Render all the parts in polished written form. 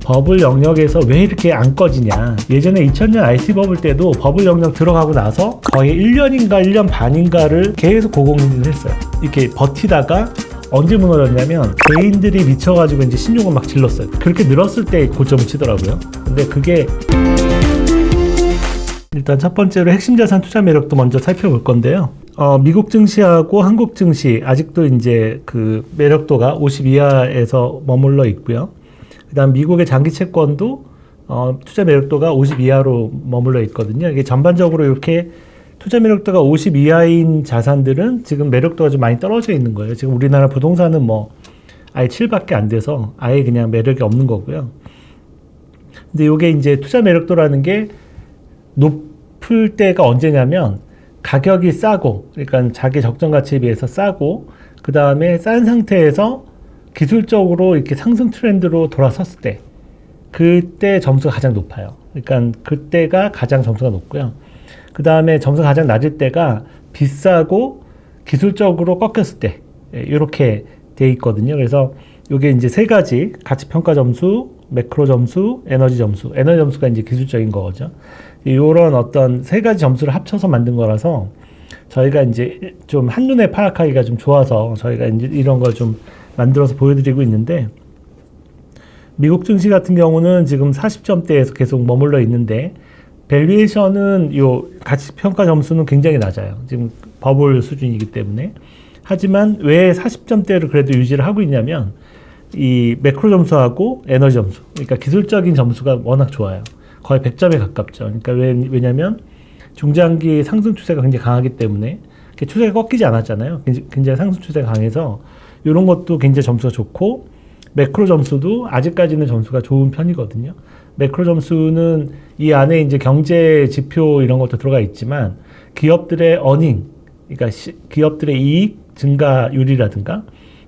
버블 영역에서 왜 이렇게 안 꺼지냐. 예전에 2000년 IT 버블 때도 버블 영역 들어가고 나서 거의 1년인가 1년 반인가를 계속 고공행진을 했어요. 이렇게 버티다가 언제 무너졌냐면 개인들이 미쳐가지고 이제 신용을 막 질렀어요. 그렇게 늘었을 때 고점을 치더라고요. 근데 그게 일단 첫 번째로 핵심 자산 투자 매력도 먼저 살펴볼 건데요. 미국 증시하고 한국 증시 아직도 이제 그 매력도가 50 이하에서 머물러 있고요. 그다음 미국의 장기 채권도 투자 매력도가 50 이하로 머물러 있거든요. 이게 전반적으로 이렇게 투자 매력도가 50 이하인 자산들은 지금 매력도가 좀 많이 떨어져 있는 거예요. 지금 우리나라 부동산은 뭐 아예 7밖에 안 돼서 아예 그냥 매력이 없는 거고요. 근데 이게 이제 투자 매력도라는 게 높을 때가 언제냐면 가격이 싸고, 그러니까 자기 적정 가치에 비해서 싸고, 그 다음에 싼 상태에서 기술적으로 이렇게 상승 트렌드로 돌아섰을 때, 그때 점수가 가장 높아요. 그러니까 그때가 가장 점수가 높고요. 그 다음에 점수가 가장 낮을 때가 비싸고 기술적으로 꺾였을 때, 이렇게 돼 있거든요. 그래서 이게 이제 세 가지, 가치 평가 점수, 매크로 점수, 에너지 점수. 에너지 점수가 이제 기술적인 거죠. 이런 어떤 세 가지 점수를 합쳐서 만든 거라서 저희가 이제 좀 한눈에 파악하기가 좀 좋아서 저희가 이제 이런 걸 좀 만들어서 보여드리고 있는데, 미국 증시 같은 경우는 지금 40점대에서 계속 머물러 있는데, 밸류에이션은 요 가치 평가 점수는 굉장히 낮아요. 지금 버블 수준이기 때문에. 하지만 왜 40점대를 그래도 유지를 하고 있냐면, 이 매크로 점수하고 에너지 점수, 그러니까 기술적인 점수가 워낙 좋아요. 거의 100점에 가깝죠. 그러니까 왜냐면 중장기 상승 추세가 굉장히 강하기 때문에 추세가 꺾이지 않았잖아요. 굉장히 상승 추세가 강해서 이런 것도 굉장히 점수가 좋고, 매크로 점수도 아직까지는 점수가 좋은 편이거든요. 매크로 점수는 이 안에 이제 경제 지표 이런 것도 들어가 있지만 기업들의 어닝, 그러니까 기업들의 이익 증가율이라든가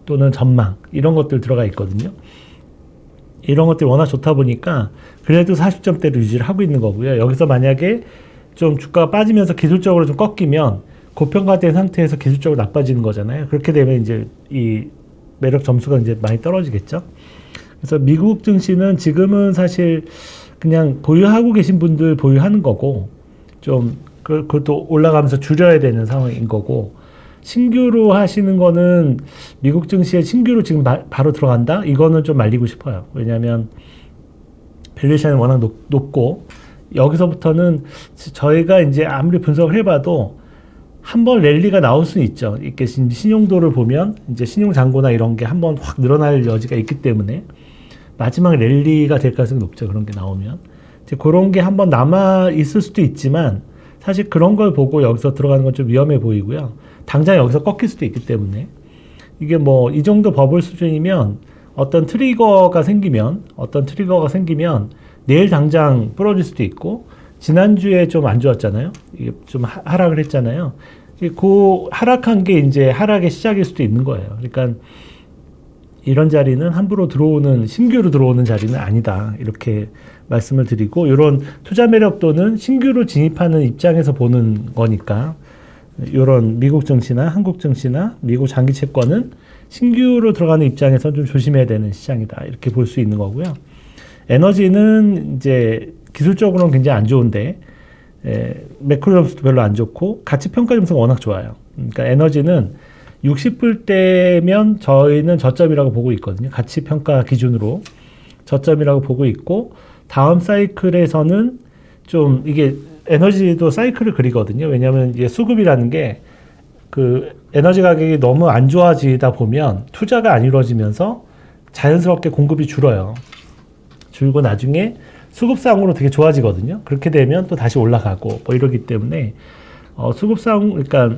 또는 전망 이런 것들 들어가 있거든요. 이런 것들이 워낙 좋다 보니까 그래도 40점대를 유지를 하고 있는 거고요. 여기서 만약에 좀 주가가 빠지면서 기술적으로 좀 꺾이면 고평가된 상태에서 기술적으로 나빠지는 거잖아요. 그렇게 되면 이제 이 매력 점수가 이제 많이 떨어지겠죠. 그래서 미국 증시는 지금은 사실 그냥 보유하고 계신 분들 보유하는 거고, 좀 그것도 올라가면서 줄여야 되는 상황인 거고, 신규로 하시는 거는 미국 증시에 신규로 지금 바로 들어간다? 이거는 좀 말리고 싶어요. 왜냐하면 밸류에이션이 워낙 높고, 여기서부터는 저희가 이제 아무리 분석을 해봐도 한번 랠리가 나올 수는 있죠. 이렇게 신용도를 보면 이제 신용잔고나 이런 게 한번 확 늘어날 여지가 있기 때문에 마지막 랠리가 될 가능성이 높죠. 그런 게 나오면. 이제 그런 게 한번 남아 있을 수도 있지만 사실 그런 걸 보고 여기서 들어가는 건 좀 위험해 보이고요. 당장 여기서 꺾일 수도 있기 때문에 이게 뭐 이 정도 버블 수준이면 어떤 트리거가 생기면 내일 당장 부러질 수도 있고, 지난주에 좀 안 좋았잖아요. 이게 좀 하락을 했잖아요. 그 하락한 게 이제 하락의 시작일 수도 있는 거예요. 그러니까 이런 자리는 함부로 신규로 들어오는 자리는 아니다. 이렇게 말씀을 드리고, 이런 투자 매력도는 신규로 진입하는 입장에서 보는 거니까, 이런 미국 증시나 한국 증시나 미국 장기 채권은 신규로 들어가는 입장에서 좀 조심해야 되는 시장이다. 이렇게 볼 수 있는 거고요. 에너지는 이제 기술적으로는 굉장히 안 좋은데, 매크로 점수도 별로 안 좋고, 가치 평가 점수가 워낙 좋아요. 그러니까 에너지는 60불대면 저희는 저점이라고 보고 있거든요. 가치 평가 기준으로 저점이라고 보고 있고, 다음 사이클에서는 좀 이게 에너지도 사이클을 그리거든요. 왜냐하면 이게 수급이라는 게 그 에너지 가격이 너무 안 좋아지다 보면 투자가 안 이루어지면서 자연스럽게 공급이 줄어요. 줄고 나중에 수급상으로 되게 좋아지거든요. 그렇게 되면 또 다시 올라가고 뭐 이러기 때문에 수급상, 그러니까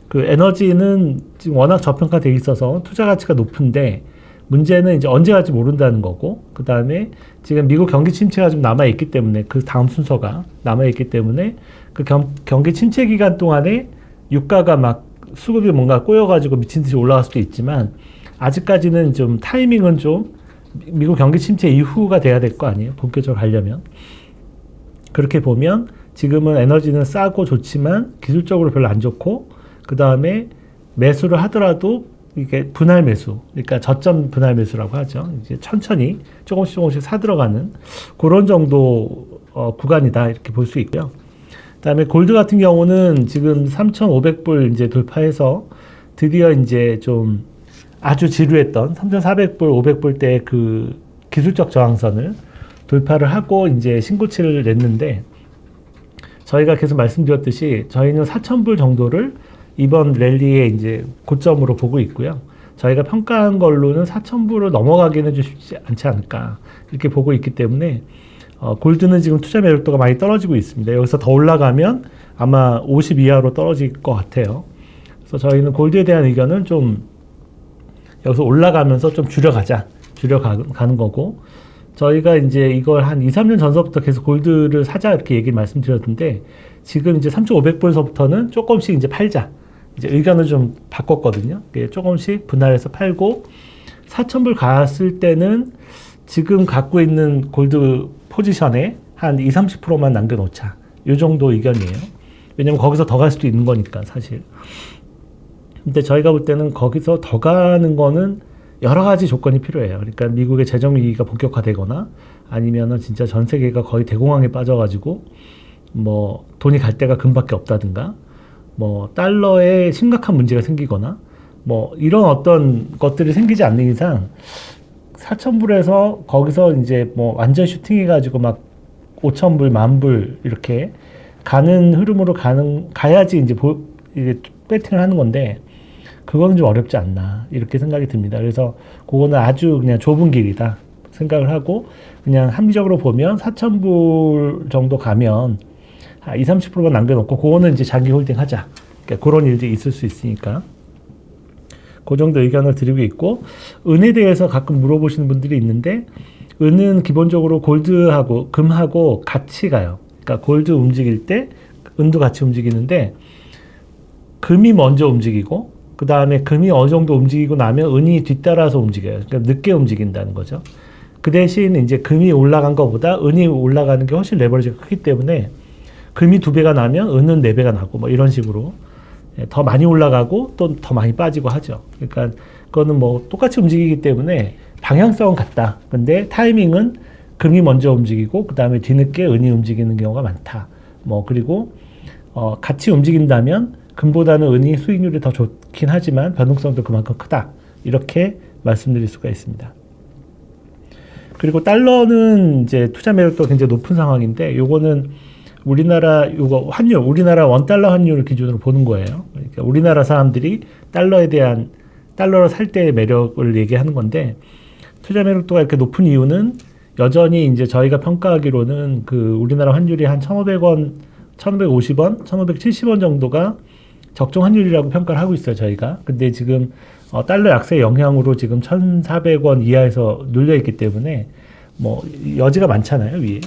그 에너지는 지금 워낙 저평가되어 있어서 투자 가치가 높은데, 문제는 이제 언제 갈지 모른다는 거고, 그 다음에 지금 미국 경기 침체가 좀 남아있기 때문에, 그 다음 순서가 남아있기 때문에 그 경기 침체 기간 동안에 유가가 막 수급이 뭔가 꼬여가지고 미친 듯이 올라갈 수도 있지만, 아직까지는 좀 타이밍은 좀 미국 경기 침체 이후가 돼야 될 거 아니에요. 본격적으로 가려면. 그렇게 보면 지금은 에너지는 싸고 좋지만 기술적으로 별로 안 좋고, 그 다음에 매수를 하더라도 이게 분할 매수, 그러니까 저점 분할 매수라고 하죠. 이제 천천히 조금씩 사 들어가는 그런 정도 구간이다 이렇게 볼 수 있고요. 그다음에 골드 같은 경우는 지금 3,500불 이제 돌파해서 드디어 이제 좀 아주 지루했던 3,400불, 500불 때 그 기술적 저항선을 돌파를 하고 이제 신고치를 냈는데, 저희가 계속 말씀드렸듯이 저희는 4,000불 정도를 이번 랠리에 이제 고점으로 보고 있고요. 저희가 평가한 걸로는 4,000불을 넘어가기는 좀 쉽지 않지 않을까 이렇게 보고 있기 때문에 골드는 지금 투자 매력도가 많이 떨어지고 있습니다. 여기서 더 올라가면 아마 50 이하로 떨어질 것 같아요. 그래서 저희는 골드에 대한 의견은 좀 여기서 올라가면서 좀 줄여가는 거고, 저희가 이제 이걸 한 2, 3년 전서부터 계속 골드를 사자 이렇게 얘기 말씀드렸는데, 지금 이제 3,500불서부터는 조금씩 이제 팔자. 이제 의견을 좀 바꿨거든요. 조금씩 분할해서 팔고, 4,000불 갔을 때는 지금 갖고 있는 골드 포지션에 한 2, 30%만 남겨놓자. 이 정도 의견이에요. 왜냐면 거기서 더 갈 수도 있는 거니까, 사실. 근데 저희가 볼 때는 거기서 더 가는 거는 여러 가지 조건이 필요해요. 그러니까 미국의 재정 위기가 본격화되거나, 아니면은 진짜 전 세계가 거의 대공황에 빠져가지고 뭐 돈이 갈 데가 금밖에 없다든가, 뭐 달러에 심각한 문제가 생기거나, 뭐 이런 어떤 것들이 생기지 않는 이상 4,000불에서 거기서 이제 뭐 완전 슈팅해가지고 막 5,000불, 10,000불 이렇게 가는 흐름으로 가야지 이제 이게 배팅을 하는 건데, 그거는 좀 어렵지 않나 이렇게 생각이 듭니다. 그래서 그거는 아주 그냥 좁은 길이다 생각을 하고, 그냥 합리적으로 보면 4,000불 정도 가면 20, 30%만 남겨놓고 그거는 이제 장기 홀딩 하자. 그러니까 그런 일들이 있을 수 있으니까 그 정도 의견을 드리고 있고, 은에 대해서 가끔 물어보시는 분들이 있는데, 은은 기본적으로 골드하고 금하고 같이 가요. 그러니까 골드 움직일 때 은도 같이 움직이는데, 금이 먼저 움직이고 그 다음에 금이 어느 정도 움직이고 나면 은이 뒤따라서 움직여요. 그러니까 늦게 움직인다는 거죠. 그 대신 이제 금이 올라간 것보다 은이 올라가는 게 훨씬 레버리지가 크기 때문에, 금이 2배가 나면 은은 4배가 나고 뭐 이런 식으로 더 많이 올라가고 또 더 많이 빠지고 하죠. 그러니까 그거는 뭐 똑같이 움직이기 때문에 방향성은 같다. 근데 타이밍은 금이 먼저 움직이고 그 다음에 뒤늦게 은이 움직이는 경우가 많다. 뭐 그리고 같이 움직인다면 금보다는 은이 수익률이 더 좋긴 하지만 변동성도 그만큼 크다. 이렇게 말씀드릴 수가 있습니다. 그리고 달러는 이제 투자 매력도 굉장히 높은 상황인데, 요거는 우리나라 우리나라 원달러 환율을 기준으로 보는 거예요. 그러니까 우리나라 사람들이 달러를 살 때의 매력을 얘기하는 건데, 투자 매력도가 이렇게 높은 이유는 여전히 이제 저희가 평가하기로는 그 우리나라 환율이 한 1,500원, 1,550원, 1,570원 정도가 적정 환율이라고 평가를 하고 있어요, 저희가. 근데 지금 달러 약세 영향으로 지금 1,400원 이하에서 눌려 있기 때문에 뭐 여지가 많잖아요, 위에.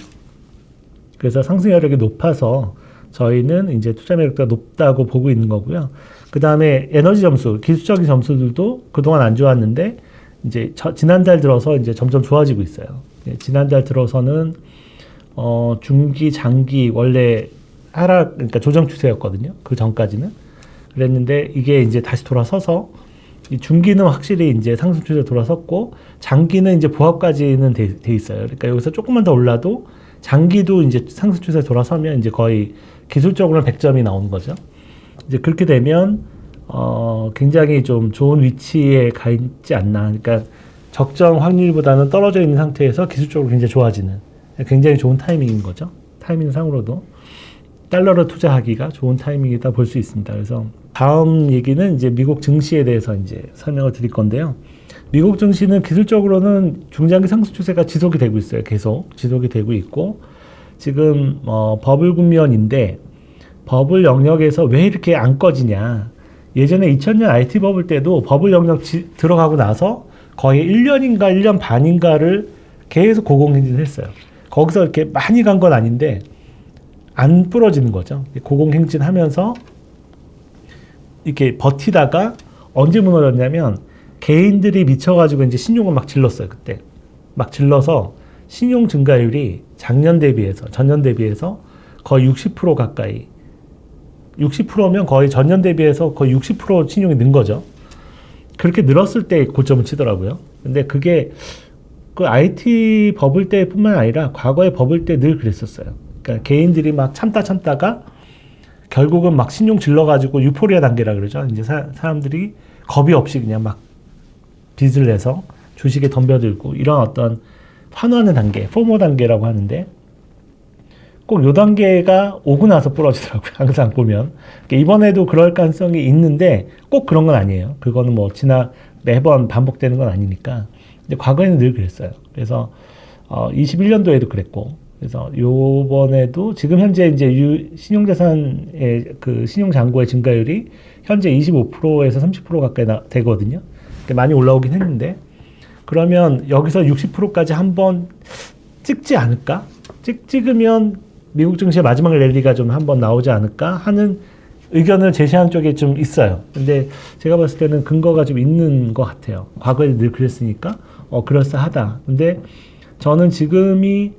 그래서 상승 여력이 높아서 저희는 이제 투자 매력도가 높다고 보고 있는 거고요. 그 다음에 에너지 점수, 기술적인 점수들도 그동안 안 좋았는데 이제 지난달 들어서 이제 점점 좋아지고 있어요. 지난달 들어서는 중기, 장기 원래 하락, 그러니까 조정 추세였거든요. 그 전까지는. 그랬는데 이게 이제 다시 돌아서서, 이 중기는 확실히 이제 상승 추세 돌아섰고, 장기는 이제 보합까지는 돼 있어요. 그러니까 여기서 조금만 더 올라도 장기도 이제 상승 추세 돌아서면 이제 거의 기술적으로는 100점이 나오는 거죠. 이제 그렇게 되면 굉장히 좀 좋은 위치에 가 있지 않나. 그러니까 적정 확률보다는 떨어져 있는 상태에서 기술적으로 굉장히 좋아지는, 굉장히 좋은 타이밍인 거죠. 타이밍 상으로도 달러를 투자하기가 좋은 타이밍이다 볼 수 있습니다. 그래서 다음 얘기는 이제 미국 증시에 대해서 이제 설명을 드릴 건데요. 미국 증시는 기술적으로는 중장기 상승 추세가 지속이 되고 있어요. 계속 지속이 되고 있고, 지금 버블 국면인데, 버블 영역에서 왜 이렇게 안 꺼지냐. 예전에 2000년 IT 버블 때도 버블 영역 들어가고 나서 거의 1년인가 1년 반인가를 계속 고공행진을 했어요. 거기서 이렇게 많이 간 건 아닌데 안 부러지는 거죠. 고공행진하면서 이렇게 버티다가 언제 무너졌냐면, 개인들이 미쳐가지고 이제 신용을 막 질렀어요. 그때 막 질러서 신용 증가율이 전년 대비해서 거의 60% 가까이, 60%면 거의 전년 대비해서 거의 60% 신용이 는 거죠. 그렇게 늘었을 때 고점을 치더라고요. 근데 그게 그 IT 버블 때뿐만 아니라 과거에 버블 때 늘 그랬었어요. 그러니까 개인들이 막 참다가 결국은 막 신용 질러가지고 유포리아 단계라 그러죠. 이제 사람들이 겁이 없이 그냥 막 빚을 내서 주식에 덤벼들고 이런 어떤 환호하는 단계, 포모 단계라고 하는데 꼭 요 단계가 오고 나서 부러지더라고요. 항상 보면. 그러니까 이번에도 그럴 가능성이 있는데 꼭 그런 건 아니에요. 그거는 뭐 매번 반복되는 건 아니니까. 근데 과거에는 늘 그랬어요. 그래서 21년도에도 그랬고, 그래서 요번에도 지금 현재 이제 신용자산의 그 신용잔고의 증가율이 현재 25%에서 30% 가까이 되거든요. 많이 올라오긴 했는데, 그러면 여기서 60%까지 한번 찍지 않을까? 찍으면 미국 증시의 마지막 랠리가 좀 한번 나오지 않을까 하는 의견을 제시하는 쪽에 좀 있어요. 근데 제가 봤을 때는 근거가 좀 있는 것 같아요. 과거에 늘 그랬으니까 그럴싸하다. 근데 저는 지금이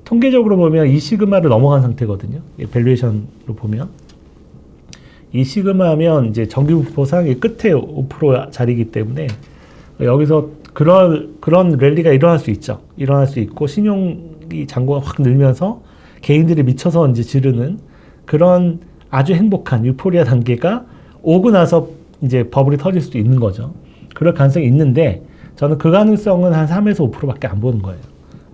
통계적으로 보면 이 시그마를 넘어간 상태거든요. 밸류에이션으로 보면 이 시그마면 이제 정기분포상 끝에 5% 자리이기 때문에 여기서 그런 랠리가 일어날 수 있죠. 일어날 수 있고 신용이 잔고가 확 늘면서 개인들이 미쳐서 이제 지르는 그런 아주 행복한 유포리아 단계가 오고 나서 이제 버블이 터질 수도 있는 거죠. 그럴 가능성이 있는데 저는 그 가능성은 한 3에서 5%밖에 안 보는 거예요.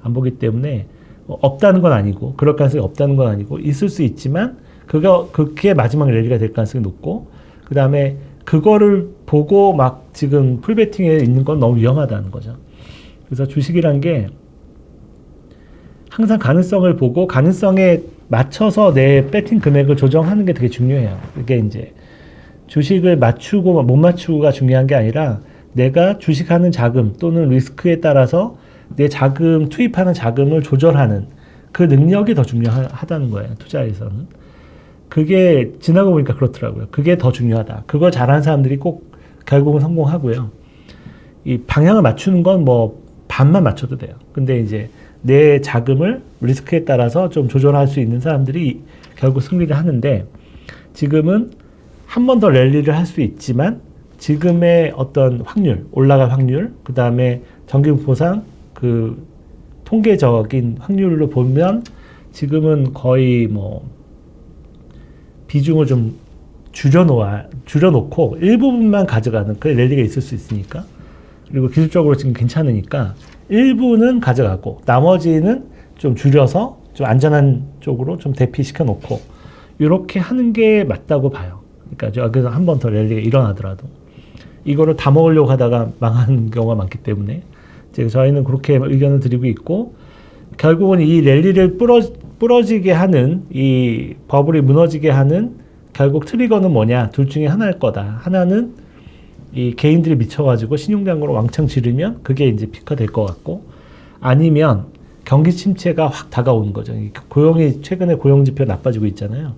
안 보기 때문에 없다는 건 아니고 그럴 가능성이 없다는 건 아니고 있을 수 있지만 그게 마지막 랠리가 될 가능성이 높고 그 다음에 그거를 보고 막 지금 풀베팅에 있는 건 너무 위험하다는 거죠. 그래서 주식이란 게 항상 가능성을 보고 가능성에 맞춰서 내 배팅 금액을 조정하는 게 되게 중요해요. 이게 이제 주식을 맞추고 못 맞추고가 중요한 게 아니라 내가 주식하는 자금 또는 리스크에 따라서 내 자금, 투입하는 자금을 조절하는 그 능력이 더 중요하다는 거예요. 투자에서는. 그게 지나고 보니까 그렇더라고요. 그게 더 중요하다. 그걸 잘하는 사람들이 꼭 결국은 성공하고요. 이 방향을 맞추는 건 뭐 반만 맞춰도 돼요. 근데 이제 내 자금을 리스크에 따라서 좀 조절할 수 있는 사람들이 결국 승리를 하는데 지금은 한 번 더 랠리를 할 수 있지만 지금의 어떤 확률, 올라갈 확률, 그 다음에 정기분포상 그 통계적인 확률로 보면 지금은 거의 뭐 비중을 좀 줄여놓고 일부분만 가져가는 그 랠리가 있을 수 있으니까 그리고 기술적으로 지금 괜찮으니까 일부는 가져가고 나머지는 좀 줄여서 좀 안전한 쪽으로 좀 대피시켜 놓고 이렇게 하는 게 맞다고 봐요. 그러니까 여기서 한 번 더 랠리가 일어나더라도 이거를 다 먹으려고 하다가 망하는 경우가 많기 때문에 이제 저희는 그렇게 의견을 드리고 있고 결국은 이 랠리를 부러지게 하는 이 버블이 무너지게 하는 결국 트리거는 뭐냐? 둘 중에 하나일 거다. 하나는 이 개인들이 미쳐가지고 신용잔고로 왕창 지르면 그게 이제 피크가 될 것 같고 아니면 경기 침체가 확 다가오는 거죠. 최근에 고용 지표 나빠지고 있잖아요.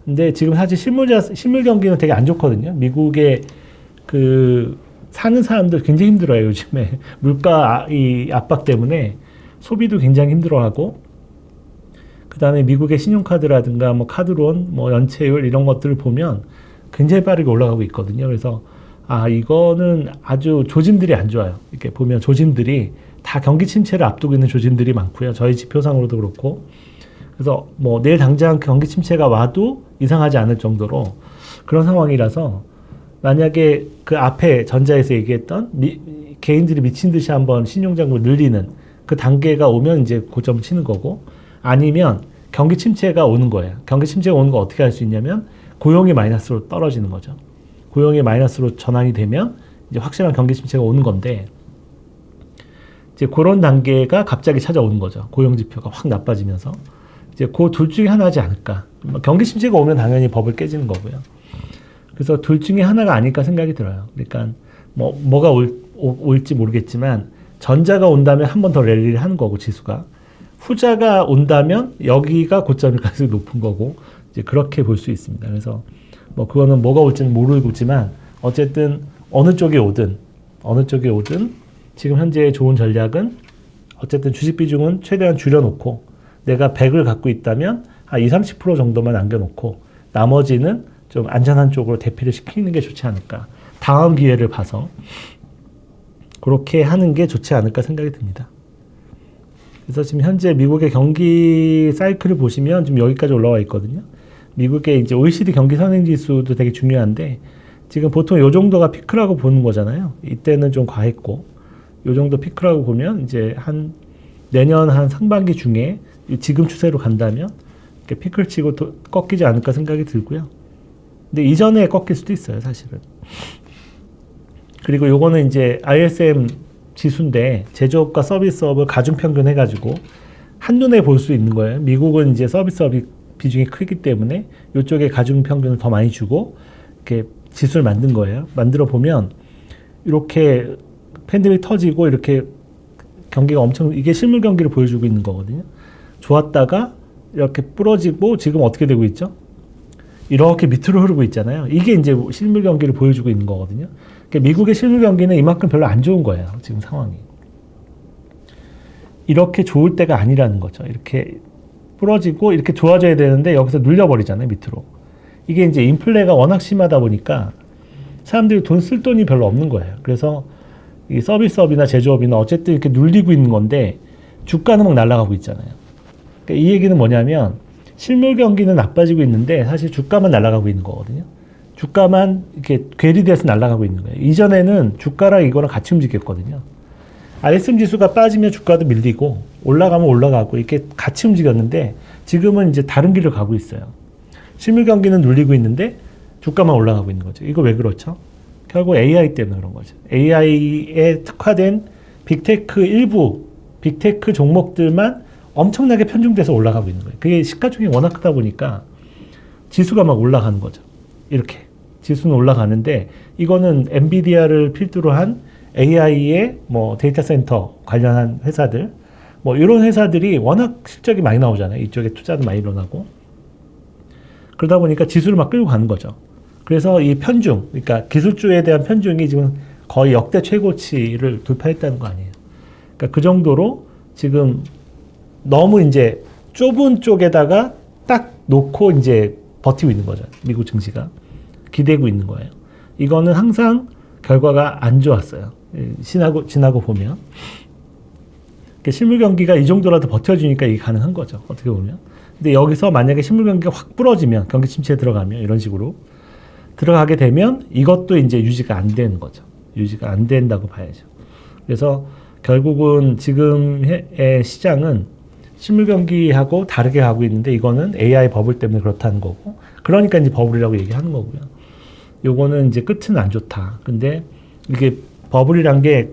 근데 지금 사실 실물 경기는 되게 안 좋거든요. 미국의 그 사는 사람들 굉장히 힘들어요. 요즘에 물가 이 압박 때문에 소비도 굉장히 힘들어하고 그 다음에 미국의 신용카드라든가 뭐 카드론, 뭐 연체율 이런 것들을 보면 굉장히 빠르게 올라가고 있거든요. 그래서 이거는 아주 조짐들이 안 좋아요. 이렇게 보면 조짐들이 다 경기 침체를 앞두고 있는 조짐들이 많고요. 저희 지표상으로도 그렇고. 그래서 뭐 내일 당장 경기 침체가 와도 이상하지 않을 정도로 그런 상황이라서 만약에 그 앞에 전자에서 얘기했던 개인들이 미친 듯이 한번 신용잔고를 늘리는 그 단계가 오면 이제 고점을 치는 거고 아니면 경기 침체가 오는 거예요. 경기 침체가 오는 거 어떻게 할 수 있냐면 고용이 마이너스로 떨어지는 거죠. 고용이 마이너스로 전환이 되면 이제 확실한 경기 침체가 오는 건데 이제 그런 단계가 갑자기 찾아오는 거죠. 고용 지표가 확 나빠지면서 이제 그 둘 중에 하나지 않을까. 경기 침체가 오면 당연히 버블 깨지는 거고요. 그래서 둘 중에 하나가 아닐까 생각이 들어요. 그러니까 뭐가 올지 모르겠지만 전자가 온다면 한 번 더 랠리를 하는 거고 지수가 후자가 온다면 여기가 고점일 가능성이 높은 거고 이제 그렇게 볼 수 있습니다. 그래서 뭐 그거는 뭐가 올지는 모르겠지만 어쨌든 어느 쪽이 오든 지금 현재 좋은 전략은 어쨌든 주식 비중은 최대한 줄여놓고 내가 100을 갖고 있다면 한 20, 30% 정도만 남겨놓고 나머지는 좀 안전한 쪽으로 대피를 시키는 게 좋지 않을까. 다음 기회를 봐서 그렇게 하는 게 좋지 않을까 생각이 듭니다. 그래서 지금 현재 미국의 경기 사이클을 보시면 지금 여기까지 올라와 있거든요. 미국의 이제 OECD 경기 선행 지수도 되게 중요한데 지금 보통 요 정도가 피크라고 보는 거잖아요. 이때는 좀 과했고 요 정도 피크라고 보면 이제 한 내년 한 상반기 중에 지금 추세로 간다면 이렇게 피크를 치고 꺾이지 않을까 생각이 들고요. 근데 이전에 꺾일 수도 있어요, 사실은. 그리고 요거는 이제 ISM 지수인데 제조업과 서비스업을 가중평균 해가지고 한눈에 볼 수 있는 거예요. 미국은 이제 서비스업이 비중이 크기 때문에 이쪽에 가중평균을 더 많이 주고 이렇게 지수를 만든 거예요. 만들어 보면 이렇게 팬데믹 터지고 이렇게 경기가 엄청 이게 실물 경기를 보여주고 있는 거거든요. 좋았다가 이렇게 부러지고 지금 어떻게 되고 있죠? 이렇게 밑으로 흐르고 있잖아요. 이게 이제 실물 경기를 보여주고 있는 거거든요. 그러니까 미국의 실물 경기는 이만큼 별로 안 좋은 거예요. 지금 상황이. 이렇게 좋을 때가 아니라는 거죠. 이렇게 부러지고 이렇게 좋아져야 되는데 여기서 눌려버리잖아요. 밑으로. 이게 이제 인플레가 워낙 심하다 보니까 사람들이 돈 쓸 돈이 별로 없는 거예요. 그래서 이 서비스업이나 제조업이나 어쨌든 이렇게 눌리고 있는 건데 주가는 막 날아가고 있잖아요. 그러니까 이 얘기는 뭐냐면 실물 경기는 나빠지고 있는데 사실 주가만 날아가고 있는 거거든요. 주가만 이렇게 괴리돼서 날아가고 있는 거예요. 이전에는 주가랑 이거랑 같이 움직였거든요. ISM 지수가 빠지면 주가도 밀리고 올라가면 올라가고 이렇게 같이 움직였는데 지금은 이제 다른 길을 가고 있어요. 실물 경기는 눌리고 있는데 주가만 올라가고 있는 거죠. 이거 왜 그렇죠? 결국 AI 때문에 그런 거죠. AI에 특화된 빅테크 일부 빅테크 종목들만 엄청나게 편중돼서 올라가고 있는 거예요. 그게 시가총액이 워낙 크다 보니까 지수가 막 올라가는 거죠. 이렇게 지수는 올라가는데 이거는 엔비디아를 필두로 한 AI의 뭐 데이터 센터 관련한 회사들 뭐 이런 회사들이 워낙 실적이 많이 나오잖아요. 이쪽에 투자도 많이 일어나고 그러다 보니까 지수를 막 끌고 가는 거죠. 그래서 이 편중, 그러니까 기술주에 대한 편중이 지금 거의 역대 최고치를 돌파했다는 거 아니에요. 그러니까 그 정도로 지금 너무 이제 좁은 쪽에다가 딱 놓고 이제 버티고 있는 거죠. 미국 증시가. 기대고 있는 거예요. 이거는 항상 결과가 안 좋았어요. 지나고 보면. 실물 경기가 이 정도라도 버텨주니까 이게 가능한 거죠. 어떻게 보면. 근데 여기서 만약에 실물 경기가 확 부러지면, 경기 침체에 들어가면, 이런 식으로 들어가게 되면 이것도 이제 유지가 안 되는 거죠. 유지가 안 된다고 봐야죠. 그래서 결국은 지금의 시장은 실물 경기하고 다르게 가고 있는데 이거는 AI 버블 때문에 그렇다는 거고 그러니까 이제 버블이라고 얘기하는 거고요. 요거는 이제 끝은 안 좋다. 근데 이게 버블이란 게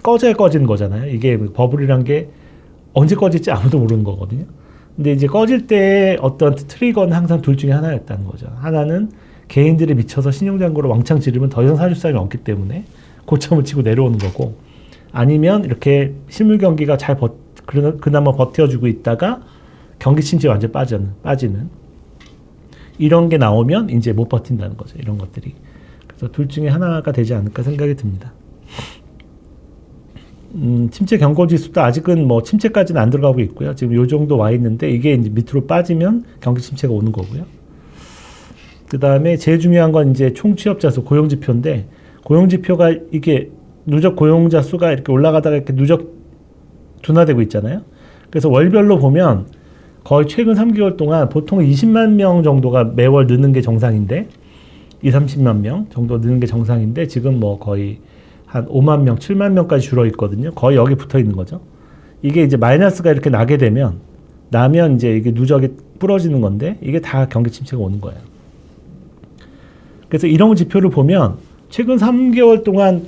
꺼져야 꺼지는 거잖아요. 이게 버블이란 게 언제 꺼질지 아무도 모르는 거거든요. 근데 이제 꺼질 때 어떤 트리거는 항상 둘 중에 하나였다는 거죠. 하나는 개인들이 미쳐서 신용잔고를 왕창 지르면 더 이상 사줄 사람이 없기 때문에 고점을 치고 내려오는 거고 아니면 이렇게 실물 경기가 잘 그나마 버텨주고 있다가 경기 침체에 완전 빠지는 이런 게 나오면 이제 못 버틴다는 거죠. 이런 것들이. 그래서 둘 중에 하나가 되지 않을까 생각이 듭니다. 침체 경고 지수도 아직은 뭐 침체까지는 안 들어가고 있고요. 지금 요 정도 와 있는데 이게 이제 밑으로 빠지면 경기 침체가 오는 거고요. 그 다음에 제일 중요한 건 이제 총 취업자 수 고용지표인데 고용지표가 이게 누적 고용자 수가 이렇게 올라가다가 이렇게 누적 둔화되고 있잖아요. 그래서 월별로 보면 거의 최근 3개월 동안 보통 20만 명 정도가 매월 느는 게 정상인데 30만 명 정도 느는 게 정상인데 지금 뭐 거의 한 5만 명, 7만 명까지 줄어 있거든요. 거의 여기 붙어 있는 거죠. 이게 이제 마이너스가 이렇게 나면 이제 이게 누적이 부러지는 건데 이게 다 경기 침체가 오는 거예요. 그래서 이런 지표를 보면 최근 3개월 동안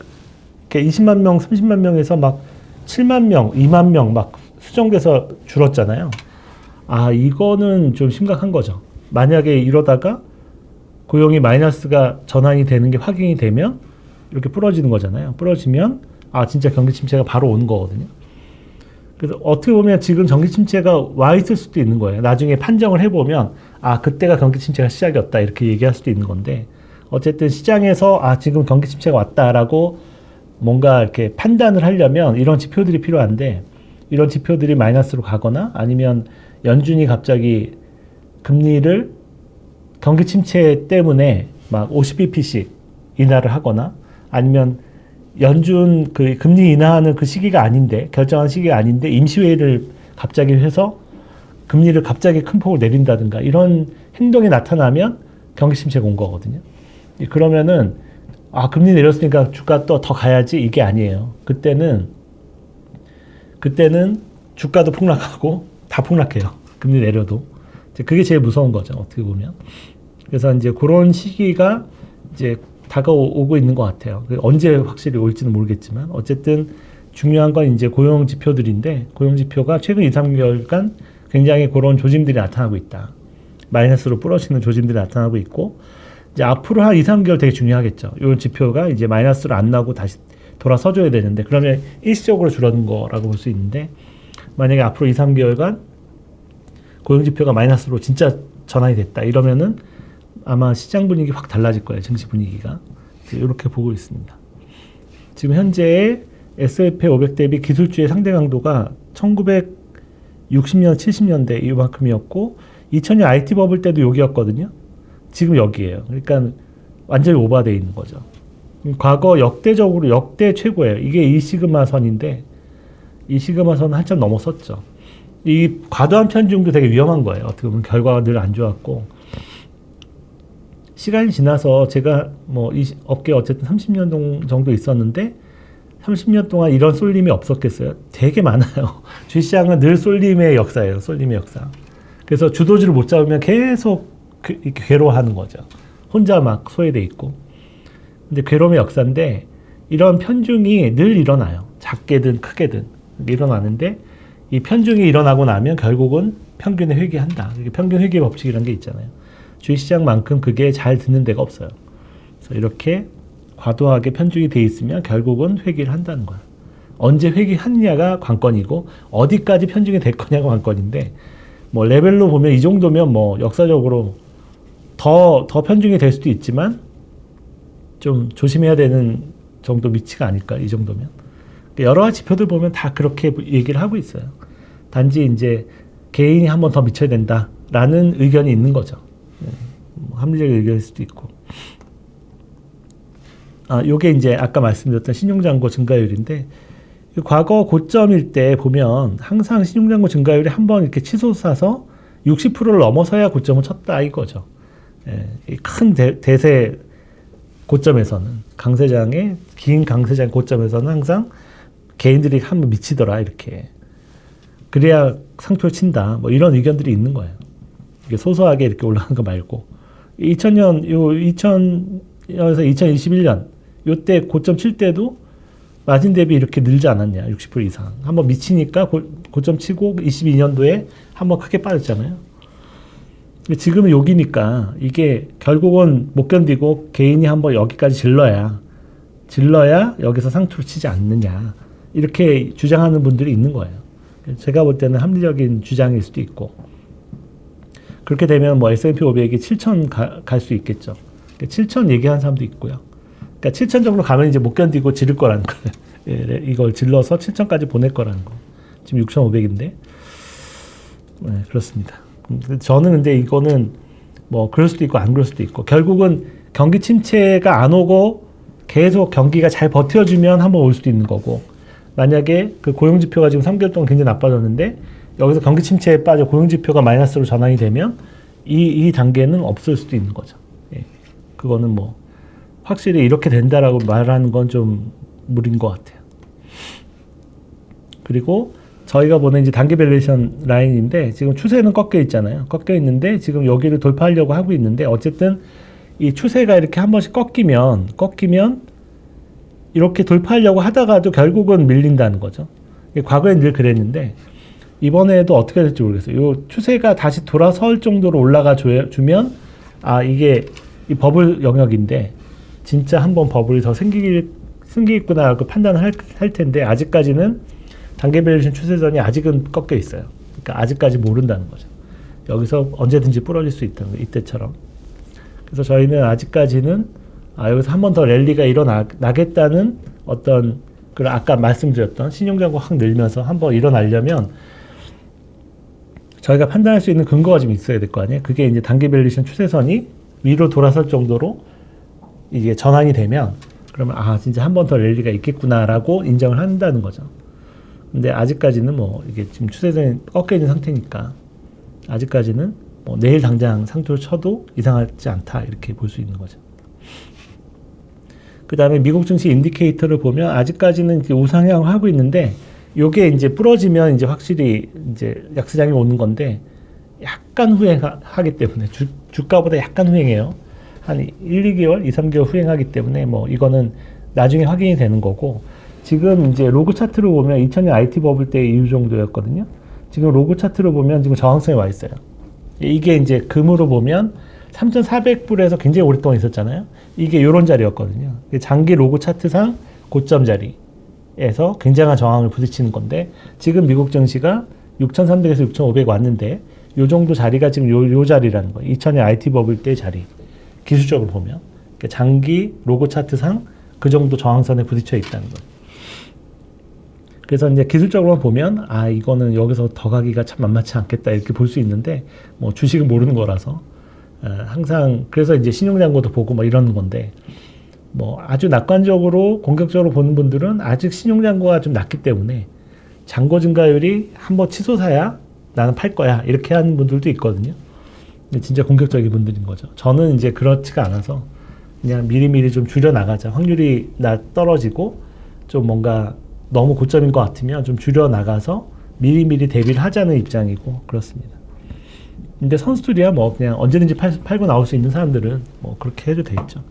이렇게 20만 명, 30만 명에서 막 7만 명, 2만 명 막 수정돼서 줄었잖아요. 아, 이거는 좀 심각한 거죠. 만약에 이러다가 고용이 마이너스가 전환이 되는 게 확인이 되면 이렇게 부러지는 거잖아요. 부러지면 아, 진짜 경기 침체가 바로 오는 거거든요. 그래서 어떻게 보면 지금 경기 침체가 와 있을 수도 있는 거예요. 나중에 판정을 해보면 아, 그때가 경기 침체가 시작이었다 이렇게 얘기할 수도 있는 건데 어쨌든 시장에서 아, 지금 경기 침체가 왔다라고 뭔가 이렇게 판단을 하려면 이런 지표들이 필요한데 이런 지표들이 마이너스로 가거나 아니면 연준이 갑자기 금리를 경기 침체 때문에 막 50bp씩 인하를 하거나 아니면 연준 그 금리 인하하는 그 시기가 아닌데 결정한 시기가 아닌데 임시회의를 갑자기 해서 금리를 갑자기 큰 폭으로 내린다든가 이런 행동이 나타나면 경기 침체가 온 거거든요. 그러면은 금리 내렸으니까 주가 또 더 가야지 이게 아니에요. 그때는 주가도 폭락하고 다 폭락해요. 금리 내려도. 그게 제일 무서운 거죠. 어떻게 보면. 그래서 이제 그런 시기가 이제 다가오고 있는 것 같아요. 언제 확실히 올지는 모르겠지만 어쨌든 중요한 건 이제 고용 지표들인데 고용 지표가 최근 2, 3개월간 굉장히 그런 조짐들이 나타나고 있다. 마이너스로 부러지는 조짐들이 나타나고 있고 이제 앞으로 한 2, 3개월 되게 중요하겠죠. 이 지표가 이제 마이너스로 안 나고 다시 돌아서줘야 되는데 그러면 일시적으로 줄어든 거라고 볼 수 있는데 만약에 앞으로 2, 3개월간 고용 지표가 마이너스로 진짜 전환이 됐다. 이러면은 아마 시장 분위기 확 달라질 거예요. 증시 분위기가. 이렇게 보고 있습니다. 지금 현재 S&P 500 대비 기술주의 상대 강도가 1960년, 70년대 이만큼이었고 2000년 IT 버블 때도 여기였거든요. 지금 여기예요. 그러니까 완전히 오버되어 있는 거죠. 과거 역대적으로 역대 최고예요. 이게 이 시그마 선인데 이 시그마 선은 한참 넘어섰죠. 이 과도한 편중도 되게 위험한 거예요. 어떻게 보면 결과가 늘 안 좋았고 시간이 지나서 제가 뭐 이 업계에 어쨌든 30년 정도 있었는데 30년 동안 이런 쏠림이 없었겠어요? 되게 많아요. 주식시장은 늘 쏠림의 역사예요. 쏠림의 역사. 그래서 주도주를 못 잡으면 계속 괴로워하는 거죠. 혼자 막 소외돼 있고. 근데 괴로움의 역사인데 이런 편중이 늘 일어나요. 작게든 크게든 일어나는데 이 편중이 일어나고 나면 결국은 평균에 회귀한다. 평균 회귀 법칙이라는 게 있잖아요. 주식시장만큼 그게 잘 듣는 데가 없어요. 그래서 이렇게 과도하게 편중이 돼 있으면 결국은 회귀를 한다는 거예요. 언제 회귀하느냐가 관건이고 어디까지 편중이 될 거냐가 관건인데 뭐 레벨로 보면 이 정도면 뭐 역사적으로 더 편중이 될 수도 있지만 좀 조심해야 되는 정도 위치가 아닐까 이 정도면. 여러 가지 지표들 보면 다 그렇게 얘기를 하고 있어요. 단지 이제 개인이 한 번 더 미쳐야 된다라는 의견이 있는 거죠. 합리적인 의견일 수도 있고. 요게 이제 아까 말씀드렸던 신용잔고 증가율인데 과거 고점일 때 보면 항상 신용잔고 증가율이 한번 이렇게 치솟아서 60%를 넘어서야 고점을 쳤다 이거죠. 큰 대세 고점에서는 긴 강세장의 고점에서는 항상 개인들이 한번 미치더라 이렇게. 그래야 상표를 친다. 뭐 이런 의견들이 있는 거예요. 이게 소소하게 이렇게 올라가는 거 말고 2000년에서 2021년 요때 고점 칠 때도 마진 대비 이렇게 늘지 않았냐. 60% 이상. 한번 미치니까 고점 치고 22년도에 한번 크게 빠졌잖아요. 지금은 여기니까 이게 결국은 못 견디고 개인이 한번 여기까지 질러야 여기서 상투를 치지 않느냐. 이렇게 주장하는 분들이 있는 거예요. 제가 볼 때는 합리적인 주장일 수도 있고 그렇게 되면 뭐 S&P 500이 7,000 갈 수 있겠죠. 7,000 얘기하는 사람도 있고요. 그러니까 7,000 정도 가면 이제 못 견디고 지를 거라는 거예요. 이걸 질러서 7,000까지 보낼 거라는 거. 지금 6,500인데. 네, 그렇습니다. 저는 근데 이거는 뭐 그럴 수도 있고 안 그럴 수도 있고 결국은 경기 침체가 안 오고 계속 경기가 잘 버텨주면 한번 올 수도 있는 거고 만약에 그 고용지표가 지금 3개월 동안 굉장히 나빠졌는데 여기서 경기 침체에 빠져 고용지표가 마이너스로 전환이 되면 이 단계는 없을 수도 있는 거죠. 예. 그거는 뭐 확실히 이렇게 된다라고 말하는 건 좀 무리인 것 같아요. 그리고 저희가 보는 이제 단기 밸류에이션 라인인데 지금 추세는 꺾여 있잖아요. 꺾여 있는데 지금 여기를 돌파하려고 하고 있는데 어쨌든 이 추세가 이렇게 한 번씩 꺾이면 이렇게 돌파하려고 하다가도 결국은 밀린다는 거죠. 과거엔 늘 그랬는데 이번에도 어떻게 될지 모르겠어요. 이 추세가 다시 돌아설 정도로 올라가 주면 이게 이 버블 영역인데 진짜 한번 버블이 더 생기겠구나라고 판단을 할 텐데 아직까지는 단기 밸류에이션 추세선이 아직은 꺾여 있어요. 그러니까 아직까지 모른다는 거죠. 여기서 언제든지 부러질 수 있다는 거, 이때처럼. 그래서 저희는 아직까지는 여기서 한 번 더 랠리가 일어나겠다는 어떤 그런 아까 말씀드렸던 신용잔고 확 늘면서 한번 일어나려면 저희가 판단할 수 있는 근거가 좀 있어야 될 거 아니에요. 그게 이제 단기 밸류에이션 추세선이 위로 돌아설 정도로 이게 전환이 되면 그러면 아 진짜 한 번 더 랠리가 있겠구나라고 인정을 한다는 거죠. 근데 아직까지는 뭐 이게 지금 추세선이 꺾여 있는 상태니까 아직까지는 뭐 내일 당장 상투를 쳐도 이상하지 않다 이렇게 볼 수 있는 거죠. 그 다음에 미국 증시 인디케이터를 보면 아직까지는 이제 우상향을 하고 있는데 요게 이제 부러지면 이제 확실히 이제 약세장이 오는 건데 약간 후행하기 때문에 주가보다 약간 후행해요. 한 1, 2개월, 2, 3개월 후행하기 때문에 뭐 이거는 나중에 확인이 되는 거고 지금 이제 로그 차트로 보면 2000년 IT 버블 때 이후 정도였거든요. 지금 로그 차트로 보면 지금 저항선에 와 있어요. 이게 이제 금으로 보면 3,400불에서 굉장히 오랫동안 있었잖아요. 이게 요런 자리였거든요. 장기 로그 차트상 고점 자리에서 굉장한 저항을 부딪히는 건데 지금 미국 증시가 6,300에서 6,500 왔는데 요 정도 자리가 지금 요 자리라는 거예요. 2000년 IT 버블 때 자리. 기술적으로 보면 장기 로그 차트상 그 정도 저항선에 부딪혀 있다는 거예요. 그래서 이제 기술적으로 보면 아 이거는 여기서 더 가기가 참 만만치 않겠다 이렇게 볼 수 있는데 뭐 주식은 모르는 거라서 항상 그래서 이제 신용장고도 보고 뭐 이러는 건데 뭐 아주 낙관적으로 공격적으로 보는 분들은 아직 신용장고가 좀 낮기 때문에 잔고 증가율이 한번 치솟아야 나는 팔 거야 이렇게 하는 분들도 있거든요. 진짜 공격적인 분들인 거죠. 저는 이제 그렇지가 않아서 그냥 미리미리 좀 줄여 나가자. 확률이 떨어지고 좀 뭔가 너무 고점인 것 같으면 좀 줄여 나가서 미리미리 대비를 하자는 입장이고 그렇습니다. 근데 선수들이야 뭐 그냥 언제든지 팔고 나올 수 있는 사람들은 뭐 그렇게 해도 되겠죠.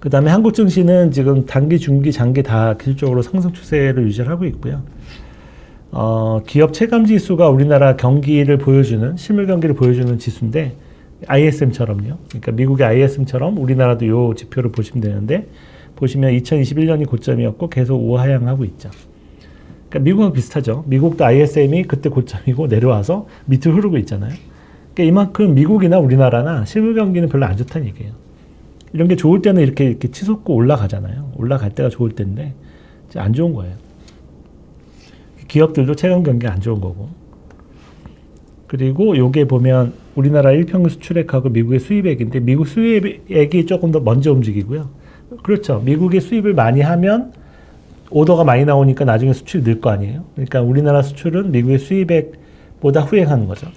그 다음에 한국 증시는 지금 단기, 중기, 장기 다 기술적으로 상승 추세를 유지를 하고 있고요. 기업 체감 지수가 우리나라 경기를 보여주는 실물 경기를 보여주는 지수인데 ISM처럼요. 그러니까 미국의 ISM처럼 우리나라도 요 지표를 보시면 되는데 보시면 2021년이 고점이었고 계속 우하향하고 있죠. 그러니까 미국하고 비슷하죠. 미국도 ISM이 그때 고점이고 내려와서 밑으로 흐르고 있잖아요. 그러니까 이만큼 미국이나 우리나라나 실물 경기는 별로 안 좋다는 얘기예요. 이런 게 좋을 때는 이렇게 치솟고 올라가잖아요. 올라갈 때가 좋을 때인데 이제 안 좋은 거예요. 기업들도 체감 경기가 안 좋은 거고. 그리고 요게 보면 우리나라 일평균 수출액하고 미국의 수입액인데 미국 수입액이 조금 더 먼저 움직이고요. 그렇죠. 미국의 수입을 많이 하면 오더가 많이 나오니까 나중에 수출이 늘 거 아니에요. 그러니까 우리나라 수출은 미국의 수입액보다 후행하는 거죠.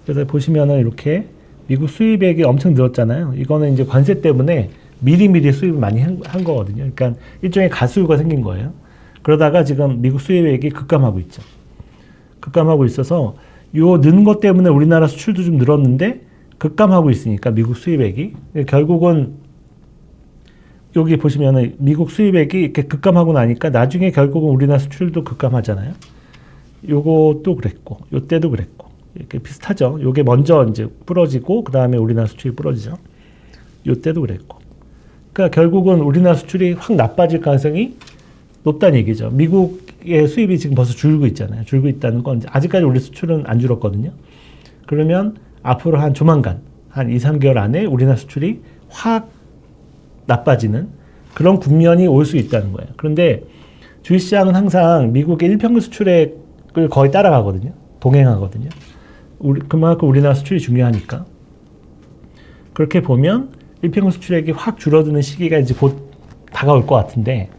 그래서 보시면은 이렇게 미국 수입액이 엄청 늘었잖아요. 이거는 이제 관세 때문에 미리미리 수입을 많이 한 거거든요. 그러니까 일종의 가수요가 생긴 거예요. 그러다가 지금 미국 수입액이 급감하고 있죠. 급감하고 있어서 요 는 것 때문에 우리나라 수출도 좀 늘었는데 급감하고 있으니까 미국 수입액이 결국은 여기 보시면은 미국 수입액이 이렇게 급감하고 나니까 나중에 결국은 우리나라 수출도 급감하잖아요. 요것도 그랬고 요때도 그랬고 이렇게 비슷하죠. 요게 먼저 이제 부러지고 그 다음에 우리나라 수출이 부러지죠. 요때도 그랬고. 그러니까 결국은 우리나라 수출이 확 나빠질 가능성이 높다는 얘기죠. 미국의 수입이 지금 벌써 줄고 있잖아요. 줄고 있다는 건 아직까지 우리 수출은 안 줄었거든요. 그러면 앞으로 한 조만간 한 2, 3개월 안에 우리나라 수출이 확 나빠지는 그런 국면이 올 수 있다는 거예요. 그런데 주식시장은 항상 미국의 일평균 수출액을 거의 따라가거든요. 동행하거든요. 그만큼 우리나라 수출이 중요하니까. 그렇게 보면 일평균 수출액이 확 줄어드는 시기가 이제 곧 다가올 것 같은데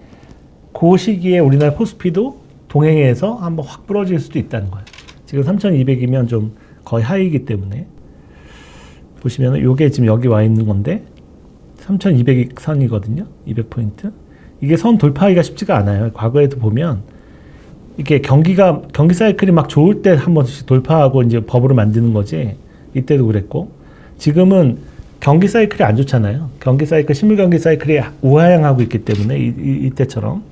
그 시기에 우리나라 코스피도 동행해서 한번 확 부러질 수도 있다는 거예요. 지금 3,200이면 좀 거의 하이이기 때문에 보시면 요게 지금 여기 와 있는 건데 3,200이 선이거든요. 200포인트. 이게 선 돌파하기가 쉽지가 않아요. 과거에도 보면 이게 경기 사이클이 막 좋을 때 한 번씩 돌파하고 이제 버블을 만드는 거지. 이때도 그랬고 지금은 경기 사이클이 안 좋잖아요. 경기 사이클, 실물 경기 사이클이 우하향하고 있기 때문에 이때처럼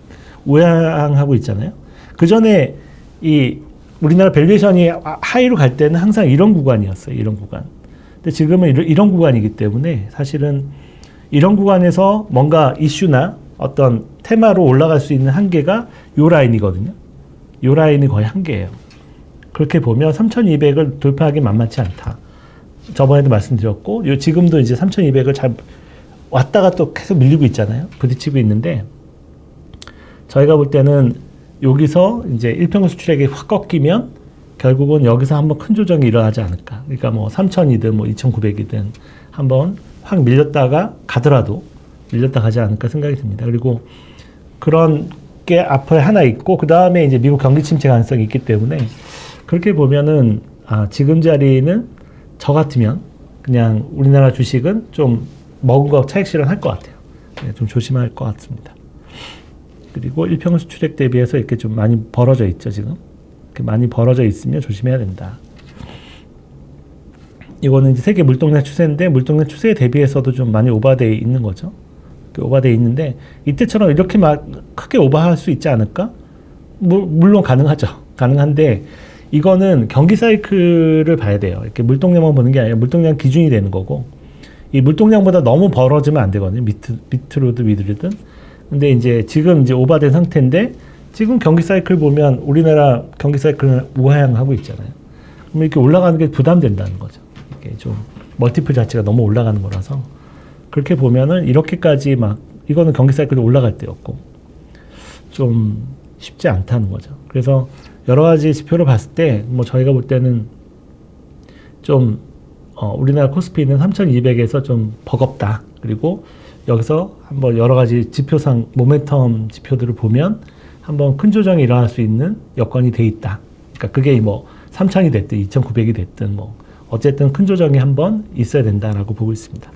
우하향하고 있잖아요. 그 전에 이 우리나라 밸류에이션이 하이로 갈 때는 항상 이런 구간이었어요. 이런 구간. 근데 지금은 이런 구간이기 때문에 사실은 이런 구간에서 뭔가 이슈나 어떤 테마로 올라갈 수 있는 한계가 요 라인이거든요. 요 라인이 거의 한계예요. 그렇게 보면 3,200을 돌파하기 만만치 않다. 저번에도 말씀드렸고 지금도 이제 3,200을 잘 왔다가 또 계속 밀리고 있잖아요. 부딪히고 있는데 저희가 볼 때는 여기서 이제 일평균 수출액이 확 꺾이면 결국은 여기서 한번 큰 조정이 일어나지 않을까. 그러니까 뭐 3,000이든 뭐 2,900이든 한번 확 밀렸다가 가더라도 밀렸다 가지 않을까 생각이 듭니다. 그리고 그런 게 앞에 하나 있고 그 다음에 이제 미국 경기 침체 가능성이 있기 때문에 그렇게 보면은 지금 자리는 저 같으면 그냥 우리나라 주식은 좀 먹은 거 차익 실현할 것 같아요. 네, 좀 조심할 것 같습니다. 그리고 일평 수출액 대비해서 이렇게 좀 많이 벌어져 있죠, 지금. 이렇게 많이 벌어져 있으면 조심해야 된다. 이거는 이제 세계 물동량 추세인데 물동량 추세에 대비해서도 좀 많이 오버되어 있는 거죠. 오버되어 있는데 이때처럼 이렇게 막 크게 오버할 수 있지 않을까? 물론 가능하죠. 가능한데 이거는 경기 사이클을 봐야 돼요. 이렇게 물동량만 보는 게 아니라 물동량 기준이 되는 거고 이 물동량보다 너무 벌어지면 안 되거든요. 밑으로든 위로든. 근데 이제 지금 이제 오버된 상태인데 지금 경기 사이클 보면 우리나라 경기 사이클은 우하향하고 있잖아요. 그럼 이렇게 올라가는 게 부담된다는 거죠. 이게 좀 멀티플 자체가 너무 올라가는 거라서 그렇게 보면은 이렇게까지 막 이거는 경기 사이클이 올라갈 때였고 좀 쉽지 않다는 거죠. 그래서 여러 가지 지표를 봤을 때 뭐 저희가 볼 때는 좀 우리나라 코스피는 3,200에서 좀 버겁다. 그리고 여기서 한번 여러 가지 지표상 모멘텀 지표들을 보면 한번 큰 조정이 일어날 수 있는 여건이 돼 있다. 그러니까 그게 뭐 3,000이 됐든 2,900이 됐든 뭐 어쨌든 큰 조정이 한번 있어야 된다라고 보고 있습니다.